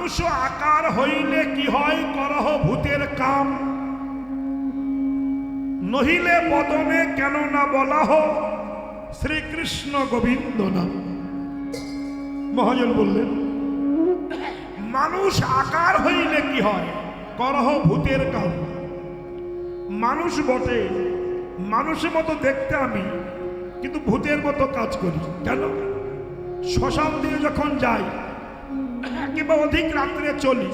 মানুষ আকার হইলে কি হয়, করহ ভূতের কাম, নহিলে বদনে কেন না বলাহ শ্রীকৃষ্ণ গোবিন্দ নাম। মহাজন বললেন মানুষ আকার হইলে কি হয়, করহ ভূতের কাম। মানুষ বটে, মানুষের মতো দেখতে আমি, কিন্তু ভূতের মতো কাজ করি। কেন? শ্মশান দিয়ে যখন যাই কিংবা অধিক রাত্রে চলি,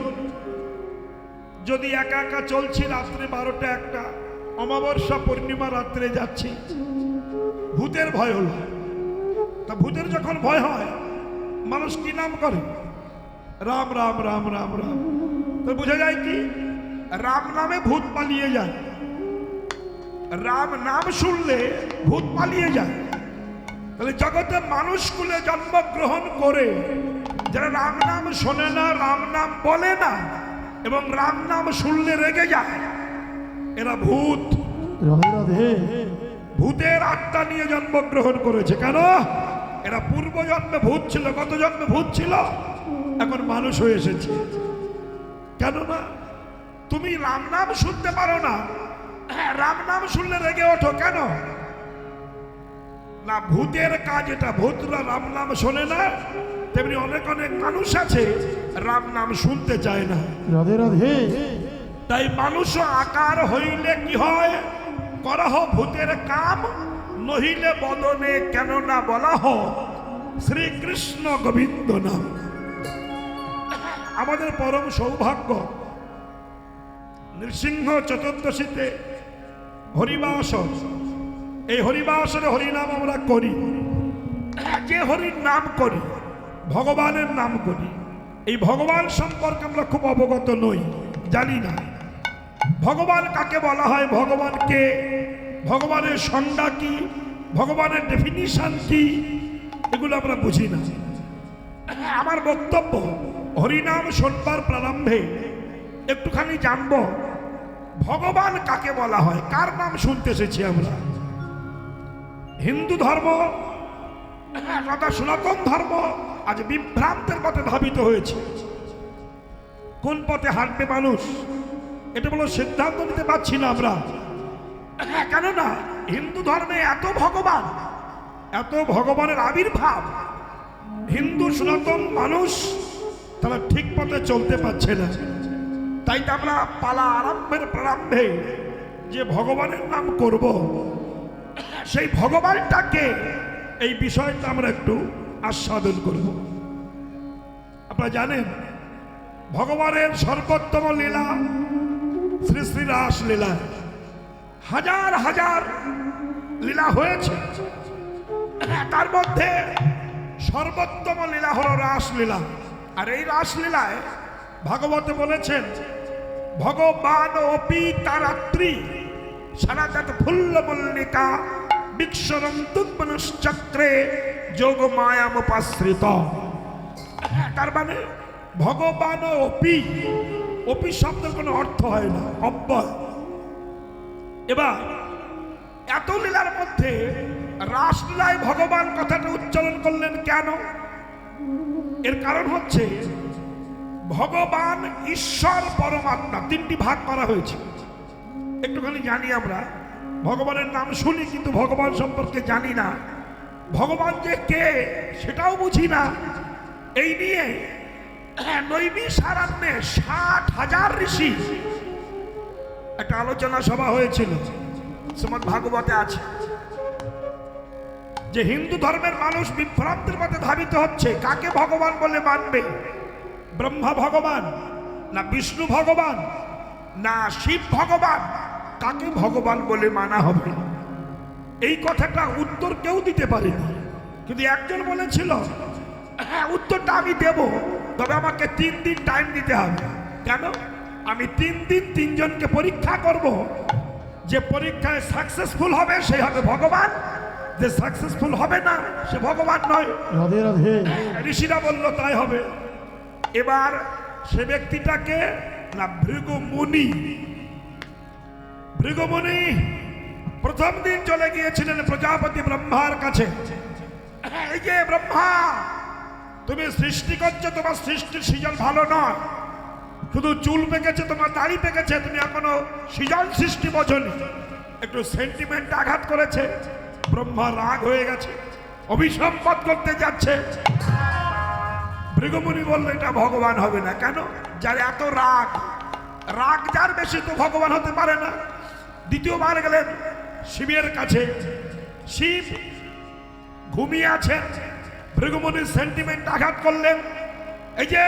যদি একা একা চলছি রাত্রে 12টা 1টা, অমাবস্যা পূর্ণিমা রাত্রে যাচ্ছি, ভূতের ভয় হলো। তা ভূতের যখন ভয় হয় মানুষ কি নাম করে? রাম রাম রাম রাম রাম। তো বোঝা যায় কি রাম নামে ভূত পালিয়ে যায়। রাম নাম শুনলে ভূত পালিয়ে যায়। তাহলে জগতে মানুষগুলো জন্মগ্রহণ করে যারা রাম নাম শোনে না, রাম নাম বলে না এবং রাম নাম শুনলে রেগে যায়, এরা ভূত। ভূতের আত্মা নিয়ে জন্মগ্রহণ করেছে। কেন? এরা পূর্ব জন্মে ভূত ছিল, গত জন্মে ভূত ছিল, এখন মানুষ হয়ে এসেছে। কেননা তুমি রাম নাম শুনতে পারো না, রাম নাম শুনলে রেগে ওঠো। কেন না? ভূতের কাজ এটা। ভূতরা রাম নাম শোনে না, তেমনি অনেক অনেক মানুষ আছে রাম নাম শুনতে চায় না। রাধে রাধে। তাই মানুষ আকার হইলে কি হয়, করহ ভূতের কাম, নহিলে বদনে কেন না বলাহ শ্রীকৃষ্ণ গোবিন্দ নাম। আমাদের পরম সৌভাগ্য, নৃসিংহ চতুর্দশীতে হরিবাসর, এই হরিবাসরে হরিনাম আমরা করি। যে হরির নাম করি, ভগবানের নাম করি, এই ভগবান সম্পর্কে আমরা খুব অবগত নই, জানি না ভগবান কাকে বলা হয়, ভগবান কে, ভগবানের সংজ্ঞা কি, ভগবানের ডেফিনিশন কি, এগুলো আমরা বুঝি না। আমার বক্তব্য হরিনাম শুনবার প্রারম্ভে একটুখানি জানবো ভগবান কাকে বলা হয়, কার নাম শুনতে এসেছি আমরা। হিন্দু ধর্ম তথা সনাতন ধর্ম আজ বিভ্রান্তের পথে ধাবিত হয়েছে। কোন পথে হাঁটবে মানুষ, এটা বলো সিদ্ধান্ত নিতে পারছি না আমরা। কেননা হিন্দু ধর্মে এত ভগবান, এত ভগবানের আবির্ভাব, হিন্দু সনাতন মানুষ তারা ঠিক পথে চলতে পারছে না। তাই তো আমরা পালা আরম্ভের প্রারম্ভে যে ভগবানের নাম করব, সেই ভগবানটাকে, এই বিষয়টা আমরা একটু আস্বাদন করব। আপনারা জানেন ভগবানের সর্বোত্তম লীলা শ্রী শ্রী রাস লীলা। হাজার হাজার লীলা হয়েছে, তার মধ্যে সর্বোত্তম লীলা হলো রাসলীলা। আর এই রাসলীলায় ভাগবতে বলেছেন ভগবান অপি তারাত্রী সারাজাত ফুল্ল মল্লিকা বিক্ষরন্তুমনশ্চক্রে যোগ মায়ামুপাশ্রিত। তার মানে ভগবান অপি, অপি শব্দের কোনো অর্থ হয় না, অব্যয়। এবার এত লীলার মধ্যে রাসলীলায় ভগবান কথাটা উচ্চারণ করলেন কেন? এর কারণ হচ্ছে ভগবান ঈশ্বর পরমাত্মা তিনটি ভাগ করা হয়েছে। একটুখানি জানি আমরা, ভগবানের নাম শুনি কিন্তু ভগবান সম্পর্কে জানি না, ভগবান যে কে সেটাও বুঝি না। এই নিয়ে নৈমিষারণ্যে 60,000 ঋষি একটা আলোচনা সভা হয়েছিল, শ্রীমদ্ ভাগবতে আছে, যে হিন্দু ধর্মের মানুষ বিভ্রান্তের মধ্যে ধাবিত হচ্ছে। কাকে ভগবান বলে মানবে? ব্রহ্মা ভগবান না বিষ্ণু ভগবান না শিব ভগবান? কাকে ভগবান বলে মানা হবে? এই কথাটা উত্তর কেউ দিতে পারেনি, কিন্তু একজন বলেছিল হ্যাঁ উত্তরটা আমি দেব, তবে আমাকে 3 দিন টাইম দিতে হবে। কেন? আমি 3 দিন 3 জনকে পরীক্ষা করব, যে পরীক্ষায় সাকসেসফুল হবে সে হবে ভগবান, যে সাকসেসফুল হবে না সে ভগবান নয়। রাধে রাধে। ঋষিরা বলল তাই হবে। এবার সে ব্যক্তিটাকে না ভৃগু মুনি, ভৃগু মুনি প্রথম দিন চলে গিয়েছিলেন প্রজাপতি ব্রহ্মার কাছে। এই যে ব্রহ্মা, তুমি সৃষ্টি করছো, তোমার সৃষ্টির সৃজন ভালো নয়। শুধু চুল পেকেছে, তোমার দাড়ি পেকেছে, তুমি এখনো সৃজন সৃষ্টি বোঝনি। একটু সেন্টিমেন্ট আঘাত করেছে, ব্রহ্মা রাগ হয়ে গেছে, অভিসম্পাদ করতে যাচ্ছে। ভৃগুমুনি বলল এটা ভগবান হবে না। কেন? যার এত রাগ, রাগ যার বেশি তো ভগবান হতে পারে না। দ্বিতীয়বার গেলেন শিবের কাছে, শিব ঘুমিয়ে আছেন। ভৃগুমুনির সেন্টিমেন্ট আঘাত করলেন। এই যে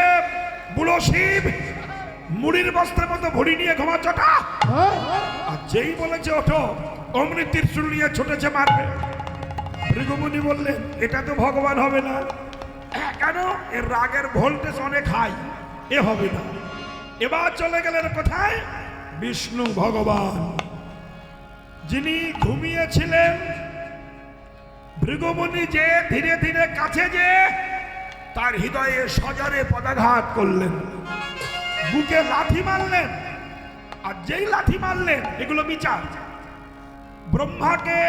বুড়ো শিব মুড়ির বস্ত্রের মতো ভুড়ি নিয়ে ঘুমাচ্ছটা, আর যেই বলেছে ওঠো, অমনি ত্রিশূল নিয়ে ছুটেছে মারবে। ভৃগুমুনি বললেন এটা তো ভগবান হবে না। কেন? এর রাগের ভোল্টেজ অনেক হাই, এ হবে না। এবার চলে গেলেন কোথায়? বিষ্ণু ভগবান, যিনি ঘুমিয়েছিলেন। ভৃগুমুনি যে ধীরে ধীরে কাছে যে তার হৃদয়ে সজরে পদাঘাত করলেন, বুকে লাথি মারলেন। আর যেই লাথি মারলেন, এগুলো বিচার। ব্রহ্মাকে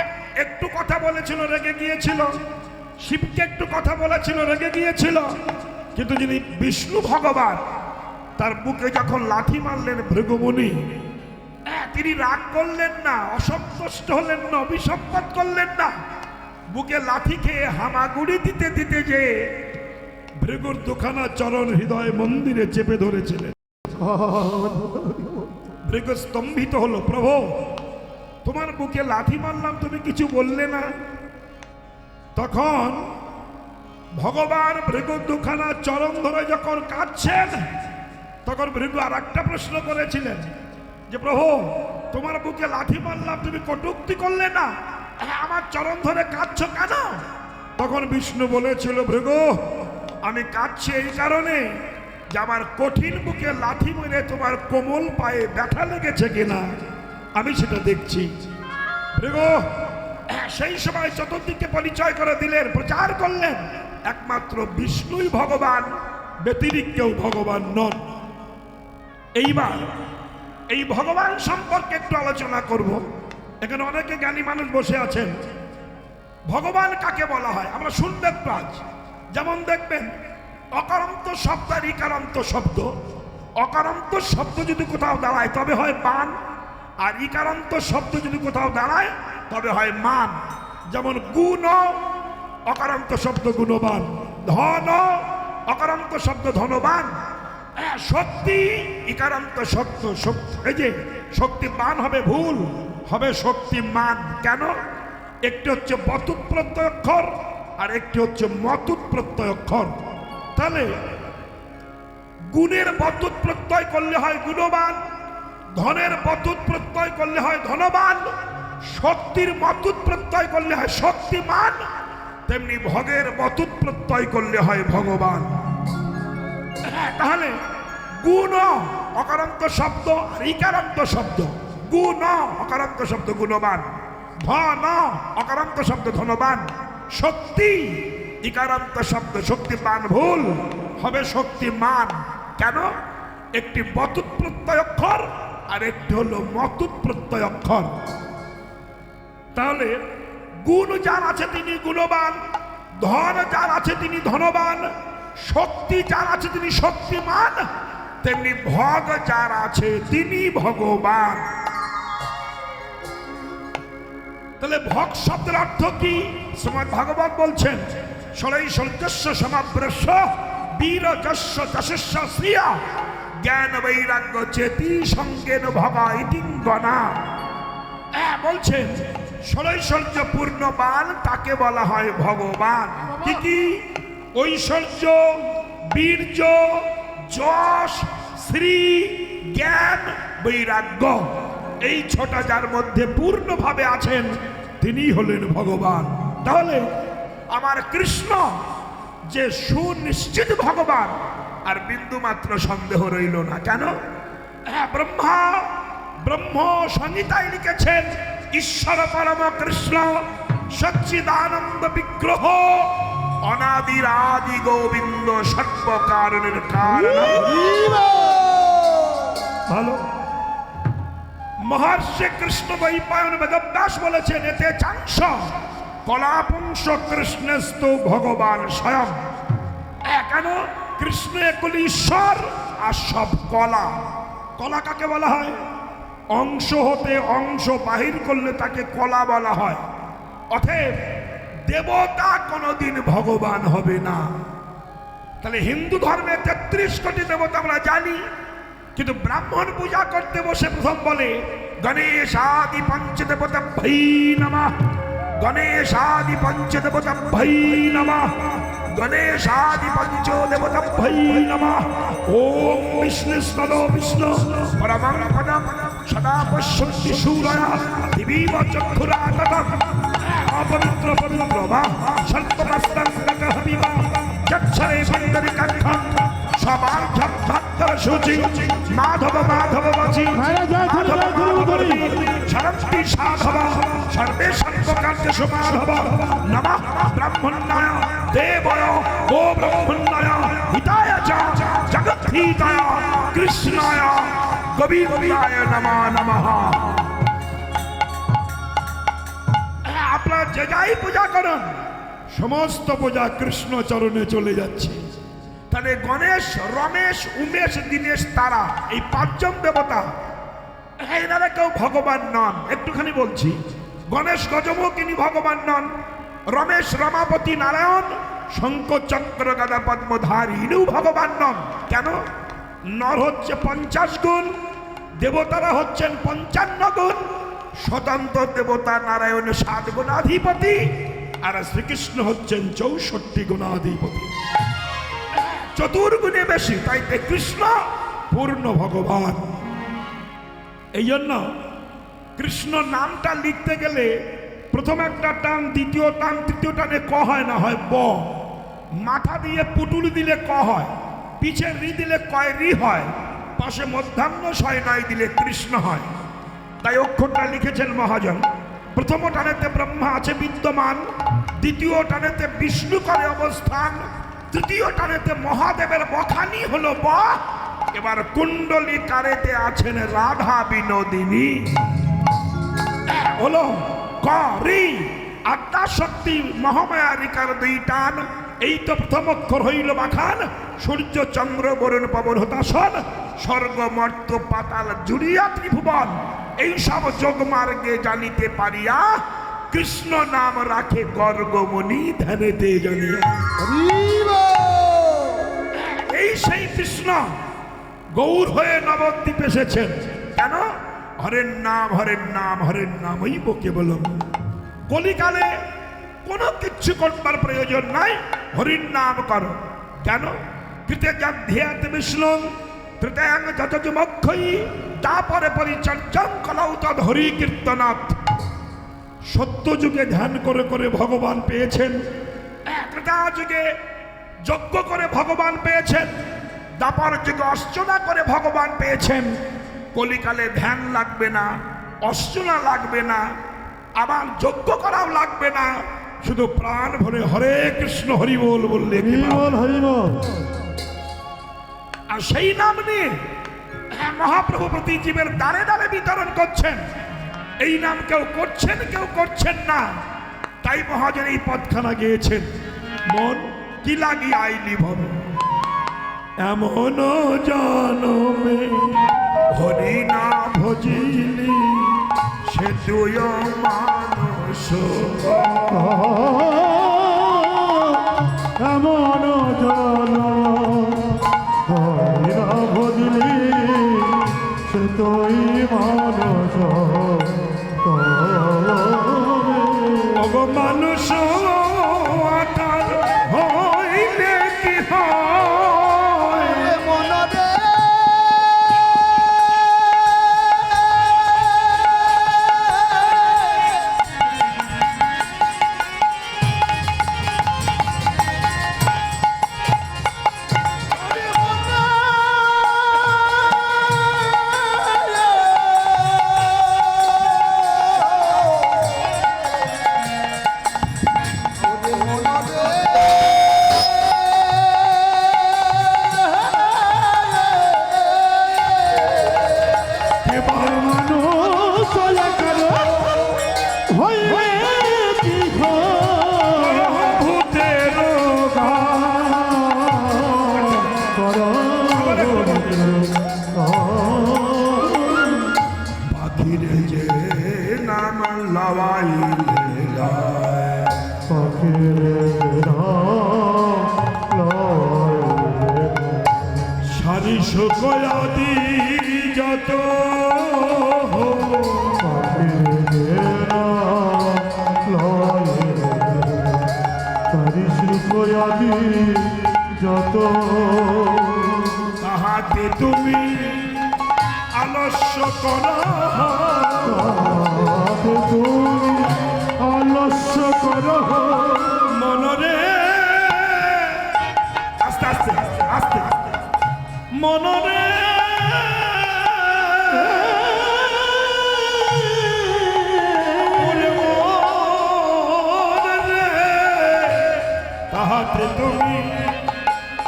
একটু কথা বলেছিল, রেগে গিয়েছিল। শিবকে একটু কথা বলেছিল, রেগে গিয়েছিল। কিন্তু যিনি বিষ্ণু ভগবান, তার বুকে যখন লাথি মারলেন ভৃগুমুনি, তিনি রাগ করলেন না, অসন্তুষ্ট হলেন না, অভিসম্পাদ করলেন না। বুকে লাথি খেয়ে হামাগুড়ি দিতে দিতে যে ভৃগুর দুখানা চরণ হৃদয় মন্দিরে চেপে ধরেছিলেন। ভৃগু স্তম্ভিত হলো, প্রভু তোমার বুকে লাথি মারলাম, তুমি কিছু বললে না। তখন ভগবান ভৃগুর দুখানা চরণ ধরে যখন কাঁদছেন, তখন ভৃগু আর একটা প্রশ্ন করেছিলেন যে প্রভু তোমার বুকে লাথি মারলাম, তুমি কটূক্তি করলে না, আমার চরণ ধরে কাঁদছো কেন? তখন বিষ্ণু বলেছিল, ভৃগু আমি কাঁদছি এই কারণে যে আমার কঠিন বুকে লাথি মেরে তোমার কোমল পায়ে ব্যথা লেগেছে কিনা আমি সেটা দেখছি। ভৃগু সেই সময় চতুর্দিকে পরিচয় করে দিলেন, প্রচার করলেন একমাত্র বিষ্ণুই ভগবান, ব্যতিরিক্ত কেউ ভগবান নন। এইবার এই ভগবান সম্পর্কে একটু আলোচনা করব। এখানে অনেকে জ্ঞানী মানুষ বসে আছেন। ভগবান কাকে বলা হয় আমরা শুনতে পাই। যেমন দেখবেন অকারান্ত শব্দ আর ইকারান্ত শব্দ। অকারান্ত শব্দ যদি কোথাও দাঁড়ায় তবে হয় বান, আর ইকারান্ত শব্দ যদি কোথাও দাঁড়ায় তবে হয় মান। যেমন গুণ অকারান্ত শব্দ গুণবান, ধন অকারান্ত শব্দ ধনবান, শক্তি ইকারান্ত শব্দ শক্তি। এই যে শক্তিবান হবে ভুল, হবে শক্তিমান। কেন? একটি হচ্ছে বতুত প্রত্যয় অক্ষর আর একটি হচ্ছে মতুত প্রত্যয় অক্ষর। তাহলে গুণের বতুত প্রত্যয় করলে হয় গুণবান, ধনের বতুত প্রত্যয় করলে হয় ধনবান, শক্তির মতুত প্রত্যয় করলে হয় শক্তিমান, তেমনি ভগের বতুত প্রত্যয় করলে হয় ভগবান। তাহলে গুণ অকারান্ত শব্দ আর ইকারান্ত শব্দ। গুণ অকারান্ত শব্দ গুণবান, ধন অকারান্ত শব্দ ধনবান, শক্তি ইকারান্ত শব্দ শক্তিমান ভুল, হবে শক্তিমান। কেন? একটি বতুত প্রত্যয় অক্ষর আর একটি হলো মতুত প্রত্যয় অক্ষর। তাহলে গুণ যার আছে তিনি গুণবান, ধন যার আছে তিনি ধনবান, শক্তি যার আছে তিনি শক্তিমান, তেমনি ভগ যার আছে তিনি ভগবান। তাহলে ভগ শব্দের অর্থ কি? শ্রীমদ্ ভাগবত বলছেন ষড়ৈশ্বর্যস্য সমাব্রস্য বীরযস্য যশস্য শ্রিয়া জ্ঞান বৈরাগ্য চেতি সঙ্গেন ভগা ইতিঙ্গনা। বলছেন ষড়ৈশ্বর্য পূর্ণবান তাকে বলা হয় ভগবান। কি কি? ঐশ্বর্য, বীর্য, যশ, শ্রী, জ্ঞান, বৈরাগ্য, এই ছটা যার মধ্যে পূর্ণভাবে আছেন তিনি হলেন ভগবান। তাহলে আমার কৃষ্ণ যে সুনিশ্চিত ভগবান আর বিন্দু মাত্র সন্দেহ রইল না। কেন? ব্রহ্ম সংহিতায় লিখেছেন ঈশ্বর পরম কৃষ্ণ সচ্চিদানন্দ বিগ্রহ অনাদির আদি গোবিন্দ সর্বকারণের কারণ। ভালো। মহর্ষি কৃষ্ণ দ্বৈপায়ন বেদব্যাস বলেছেন এতে চাংস কলাপুংস কৃষ্ণস্তু ভগবান স্বয়ং। কেন? কৃষ্ণ একলি ঈশ্বর আর সব কলা। কলা কাকে বলা হয়? অংশ হতে অংশ বাহির করলে তাকে কলা বলা হয়। অতএব দেবতা কোনোদিন ভগবান হবে না। তাহলে হিন্দু ধর্মে 33 কোটি দেবতা আমরা জানি, কিন্তু ব্রাহ্মণ পূজা করতে বসে প্রথম বলে গণেশাদি পঞ্চদেবতা ভৈ নমঃ, গণেশাদি পঞ্চদেবতা ভৈ নমঃ, গণেশাদি পঞ্চদেবতা ভৈ নমঃ। ওম বিষ্ণুস্তনো বিষ্ণু পরমং পদম সদা পশ্যন্তি শূরয়া দিবীব চক্ষুরাততম। অপবিত্র পবিত্র বা স্বল্পপ্রস্তং নকহবিবা যচ্ছরে সুন্দরিকাক্ষং সবার্ধম ভক্তর শুচি মাধব মাধব বাচি মাধব মাধব শরন্তি সাধব সর্বে সর্বকার্যেষু মাধব। নমঃ ব্রহ্মণ্যায় দেবায় গো ব্রহ্মণ্যায় হিতায় চ জগদ্ধিতায় কৃষ্ণায় গোবিন্দায় নমঃ নমঃ। আপনারা যে যাই পূজা করেন, সমস্ত পূজা কৃষ্ণ চরণে চলে যাচ্ছে। তাহলে গণেশ, রমেশ, উমেশ, দীনেশ, তারা, এই 5 জন দেবতা, এনারা কেউ ভগবান নন। একটুখানি বলছি, গণেশ গজমুখ ইনি ভগবান নন। রমেশ রমাপতি নারায়ণ শঙ্খ চক্র গদা পদ্মধারী ইনিও ভগবান নন। কেন? নর হচ্ছে 50 গুণ, দেবতারা হচ্ছেন 55 গুণ। স্বতন্ত্র দেবতা নারায়ণ 7 গুণাধিপতি, আর শ্রীকৃষ্ণ হচ্ছেন 64 গুণাধিপতি, চতুর্গুণে বেশি। তাই কৃষ্ণ পূর্ণ ভগবান। এই জন্য কৃষ্ণ নামটা লিখতে গেলে প্রথম একটা টান, দ্বিতীয় টান, তৃতীয় টানে ক হয় না, হয় ব। মাথা দিয়ে পুটুলি দিলে ক হয়, পিছে রি দিলে কয় রি হয়, পাশে মধ্যাহ্ন শয় নয় দিলে কৃষ্ণ হয়। তাই অক্ষরটা লিখেছেন মহাজন। প্রথম টানেতে ব্রহ্মা আছে বিদ্যমান, দ্বিতীয় টানেতে বিষ্ণু করে অবস্থান, তৃতীয় টানেতে মহাদেবের বখানি হলো ব। এবার কুণ্ডলী কারেতে আছেন রাধা বিনোদিনী হলো ক রি। আত্মা শক্তি মহামায়ারিকার 2 টান। এই তো প্রথম অক্ষর হইল বাখান। সূর্য চন্দ্র বরুণ পবন হতাশন, স্বর্গ মর্ত পাতাল জুড়িয়া ত্রিভুবন, এই সব যোগ মার্গে জানিতে পারিয়া কৃষ্ণ নাম রাখে গর্গমণি ধ্যানেতে জানিয়া। এই সেই কৃষ্ণ গৌর হয়ে নবদ্বীপ এসেছেন। কেন? হরের নাম হরের নাম হরের নাম ওই বকে বলুন। কলিকালে কোনো কিচ্ছু করবার প্রয়োজন নাই, হরির নাম করো। কেন? কৃতজ্ঞাধ্যাত বিষ্ণু তৃতীয়াং যতযুমক্ষয়ী তাপরে পরিচর্যং কলৌ তদ হরি কীর্তনাথ। সত্য যুগে ধ্যান করে করে ভগবান পেয়েছেন, ত্রেতা যুগে যজ্ঞ করে ভগবান পেয়েছেন, দাপর যুগে অর্চনা করে ভগবান পেয়েছেন। কলিকালে ধ্যান লাগবে না, অর্চনা লাগবে না, আবার যজ্ঞ করাও লাগবে না, শুধু প্রাণ ভরে হরে কৃষ্ণ হরি বল বললে আর সেই নাম নিয়ে মহাপ্রভু প্রতি জীবের দ্বারে দ্বারে বিতরণ করছেন। এই নাম কেউ করছেন, কেউ করছেন না। তাই মহাজন এই পদখানা গেয়েছেন, মন কি লাগি আইলি ভব এমন জনমে হরি না ভজিলি সে তুই মানুষ এমন জন হরি না ভজিলি সে তুই মানুষ অগ মানুষ আকার হইলে কি হয় মনরে সারি শুকয়াদি যত চারি যত তাহাতে তুমি আলস্য কর তুমি আলস্য কর মনরে আস্তে আস্তে আস্তে মনরে ওরে মনরে, তাহাতে তুমি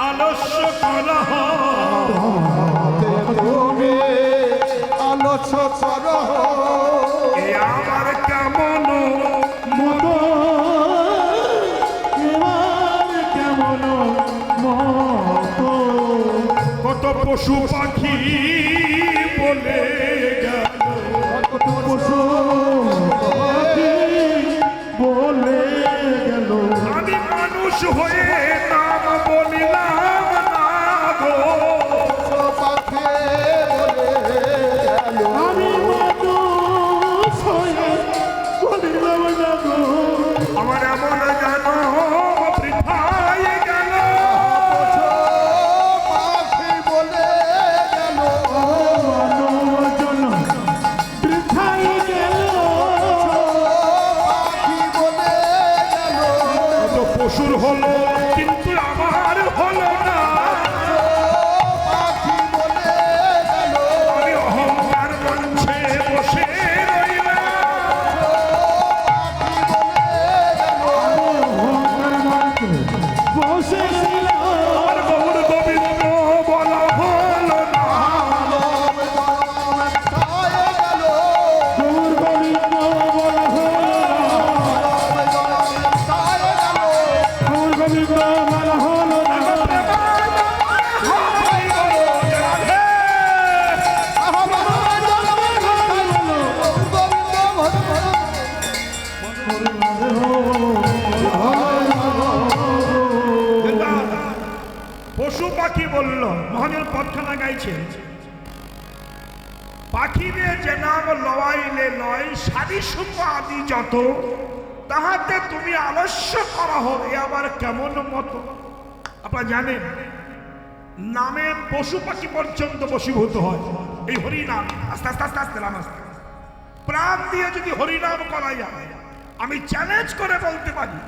আলস্য কর তুমি আলস্য কর এ আমার কেমন মত এবার কেমন মত কত পশু পাখি বলে গেল পশু পাখি বলে গেল আমি মানুষ হয়ে নাম বলিলাম না গো পাখি বলে গেল আমি মানুষ হয়ে বলিলাম না গো আমার এমন যেন বৃথায় গেল পাখি বলে গেল মানবজন বৃথাই গেল পাখি বলে গেল কত পশুর হলো কিন্তু আমার হলো না পাখি বলে গেল আমি অহংকার মঞ্চে বসে রইলাম বসে আর গৌর গোবিন্দ বলা হলো না গৌর গোবিন্দ বলা গৌর গোবিন্দ বলা হলো না পশু পাখি বলল মহাজন পথখানা গাইছে পাখিরে যে নাম লওয়াইলে লয় সারি সুখ আদি যত তাহাতে তুমি আলস্য করা হোক এ আবার কেমন মতো আপনারা জানেন নামে পশু পাখি পর্যন্ত বশীভূত হয় এই হরিনাম আস্তে আস্তে আস্তে আস্তে নাম আস্তে প্রাণ দিয়ে যদি হরিনাম করা যায় আমি চ্যালেঞ্জ করে বলতে পারি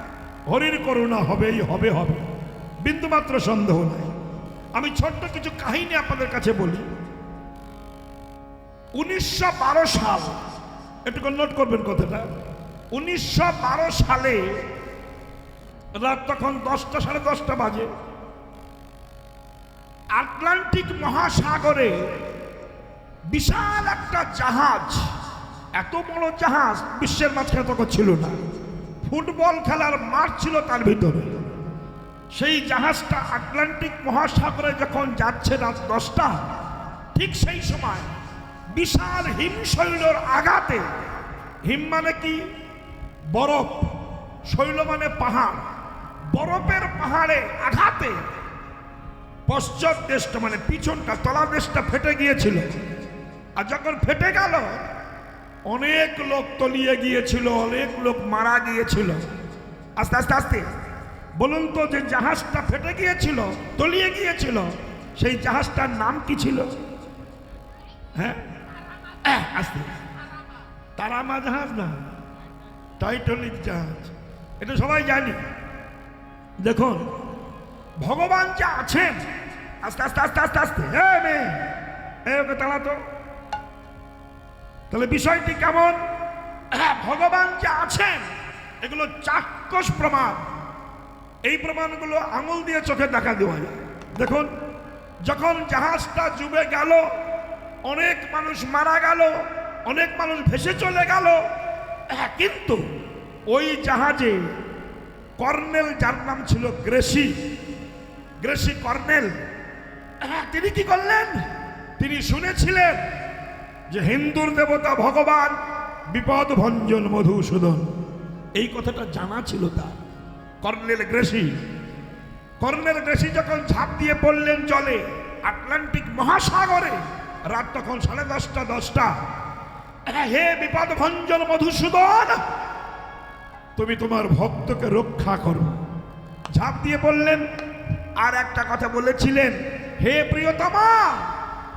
হরির করুণা হবেই হবে হবে বিন্দুমাত্র সন্দেহ নাই আমি ছোট্ট কিছু কাহিনী আপনাদের কাছে বলি 1912 সাল একটু নোট করবেন কথাটা 1912 সালে রাত তখন 10টা সাড়ে 10টা বাজে আটলান্টিক মহাসাগরে বিশাল একটা জাহাজ এত বড় জাহাজ বিশ্বের মাঝখানে তখন ছিল না ফুটবল খেলার মাঠ ছিল তার ভিতরে সেই জাহাজটা আটলান্টিক মহাসাগরে যখন যাচ্ছে রাত 10টা ঠিক সেই সময় বিশাল হিমশৈলর আঘাতে হিম মানে কি বরফ শৈল মানে পাহাড় বরফের পাহাড়ে আঘাতে পশ্চাৎ দেশটা মানে পিছনটা তলাদেশটা ফেটে গিয়েছিল আর যখন ফেটে গেল অনেক লোক তলিয়ে গিয়েছিল অনেক লোক মারা গিয়েছিল আস্তে আস্তে আস্তে বলুন তো যে জাহাজটা ফেটে গিয়েছিল তলিয়ে গিয়েছিল সেই জাহাজটার নাম কি ছিল হ্যাঁ আস্তে তারামা জাহাজ না টাইটানিক জাহাজ এটা সবাই জানি দেখুন ভগবান যে আছেন আস্তে আস্তে আস্তে আস্তে আস্তে ওকে তাড়া তো তাহলে বিষয়টি কেমন ভগবান যে আছেন এগুলো চাক্ষুষ প্রমাণ এই প্রমাণগুলো আঙুল দিয়ে চোখে দেখা দেওয়া যায় দেখুন যখন জাহাজটা ডুবে গেল অনেক মানুষ মারা গেল অনেক মানুষ ভেসে চলে গেল কিন্তু ওই জাহাজে কর্নেল যার নাম ছিল গ্রেসি কর্নেল তিনি কি করলেন তিনি শুনেছিলেন যে হিন্দুর দেবতা ভগবান বিপদ ভঞ্জন মধুসূদন এই কথাটা জানা ছিল তার কর্নেল গ্রেসি যখন ঝাঁপ দিয়ে পড়লেন জলে আটলান্টিক মহাসাগরে, রাত তখন 10:30 হে বিপদ ভঞ্জন মধুসূদন, তুমি তোমার ভক্তকে রক্ষা করো। ঝাঁপ দিয়ে বললেন, আর একটা কথা বলেছিলেন, হে প্রিয়তমা,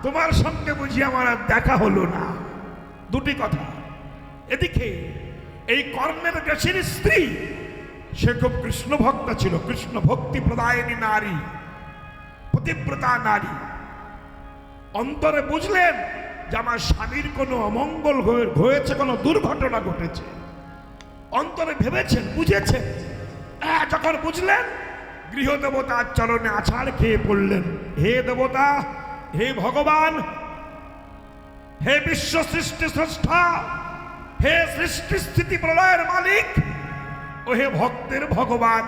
তোমার সঙ্গে বুঝি আমার আর দেখা হলো না। দুটি কথা। এদিকে এই কর্ণের গ্রাসীর স্ত্রী, সে খুব কৃষ্ণ ভক্ত ছিল, কৃষ্ণ ভক্তি প্রদায়িনী নারী, পতিব্রতা নারী। অন্তরে বুঝলেন যে আমার স্বামীর কোনো অমঙ্গল হয়েছে, কোনো দুর্ঘটনা ঘটেছে। অন্তরে ভেবেছেন, বুঝেছেন। যখন বুঝলেন, গৃহদেবতার চরণে আছাড় খেয়ে পড়লেন। হে দেবতা, হে ভগবান, হে বিশ্ব সৃষ্টি স্রষ্টা, হে সৃষ্টি স্থিতি প্রলয়ের মালিক, ও হে ভক্তের ভগবান,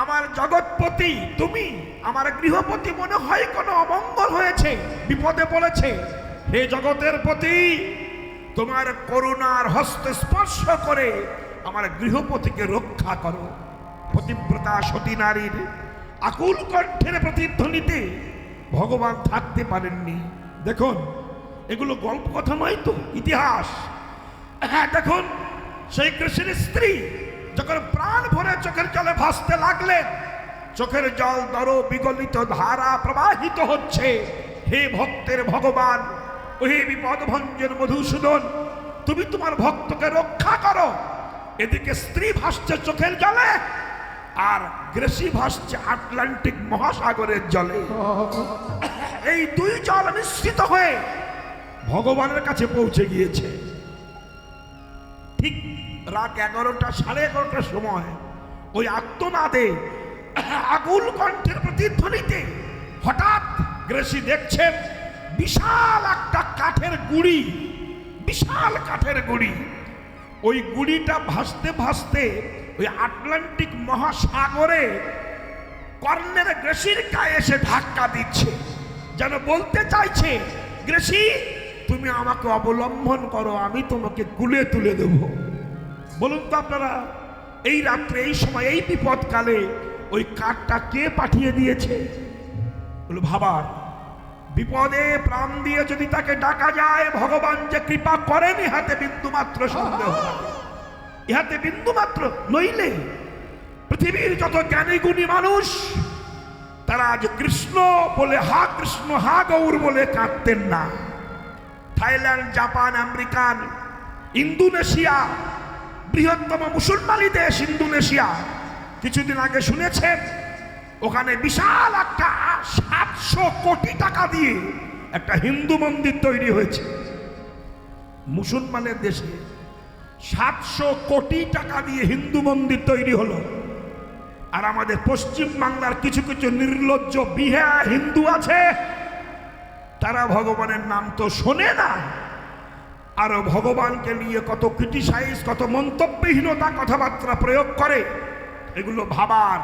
আমার জগৎপতি তুমি, আমার গৃহপতি মনে হয় কোনো অমঙ্গল হয়েছে, বিপদে পড়েছে। হে জগতের পতি, তোমার করুণার হস্ত স্পর্শ করে আমার গৃহপতিকে রক্ষা করো। পতিব্রতা সতী নারীর আকুল কণ্ঠের প্রতিধ্বনিতে ভগবান থাকতে পারেননি। দেখুন, এগুলো গল্প কথা নয় তো, ইতিহাস। হ্যাঁ, দেখুন, সেই কৃষ্ণের স্ত্রী যখন প্রাণ ভরে চোখের জলে ভাসতে লাগলেন, চোখের জল দর বিগলিত ধারা প্রবাহিত হচ্ছে। হে ভক্তের ভগবান, ও হে বিপদ ভঞ্জন মধুসূদন, তুমি তোমার ভক্তকে রক্ষা করো। এদিকে স্ত্রী ভাসছে চোখের জলে, আর গ্রেসি ভাসছে আটলান্টিক মহাসাগরের জলে। এই দুই জল মিশ্রিত হয়ে ভগবানের কাছে পৌঁছে গিয়েছে। ঠিক রাত 11টা, 11:30 সময় ওই আত্মনাদে, আকুল কণ্ঠের প্রতিধ্বনিতে হঠাৎ গ্রেসি দেখছেন বিশাল একটা কাঠের গুড়ি, বিশাল কাঠের গুড়ি। ওই গুড়িটা ভাসতে ভাসতে ওই আটলান্টিক মহাসাগরে কর্ণের গ্রেসির গায়ে এসে ধাক্কা দিচ্ছে, যেন বলতে চাইছে, গ্রেসি তুমি আমাকে অবলম্বন করো, আমি তোমাকে কুলে তুলে দেব। বলুন তো আপনারা, এই রাত্রে, এই সময়, এই বিপদকালে ওই কাঠটা কে পাঠিয়ে দিয়েছে? বলো, ভাবার। বিপদে প্রাণ দিয়ে যদি তাকে ডাকা যায়, ভগবান যে কৃপা করেন ইহাতে বিন্দু মাত্র সন্দেহ নাই। ইহাতে বিন্দু মাত্র, নইলে পৃথিবীর যত জ্ঞানী গুণী মানুষ, তারা আজ কৃষ্ণ বলে হা কৃষ্ণ, হা গৌর বলে কাঁদতেন না। থাইল্যান্ড, জাপান, আমেরিকান, ইন্দোনেশিয়া, বৃহত্তম মুসলমানি দেশ ইন্দোনেশিয়া, কিছুদিন আগে শুনেছেন ওখানে বিশাল একটা 700 কোটি টাকা দিয়ে একটা হিন্দু মন্দির তৈরি হয়েছে। মুসলমানের দেশে 700 কোটি টাকা দিয়ে হিন্দু মন্দির তৈরি হলো। আর আমাদের পশ্চিম বাংলার কিছু কিছু নির্লজ্জ বিহা হিন্দু আছে, তারা ভগবানের নাম তো শোনে না, আর ভগবানকে নিয়ে কত ক্রিটিসাইজ, কত মন্তব্যহীনতা কথাবার্তা প্রয়োগ করে। এগুলো ভাবার।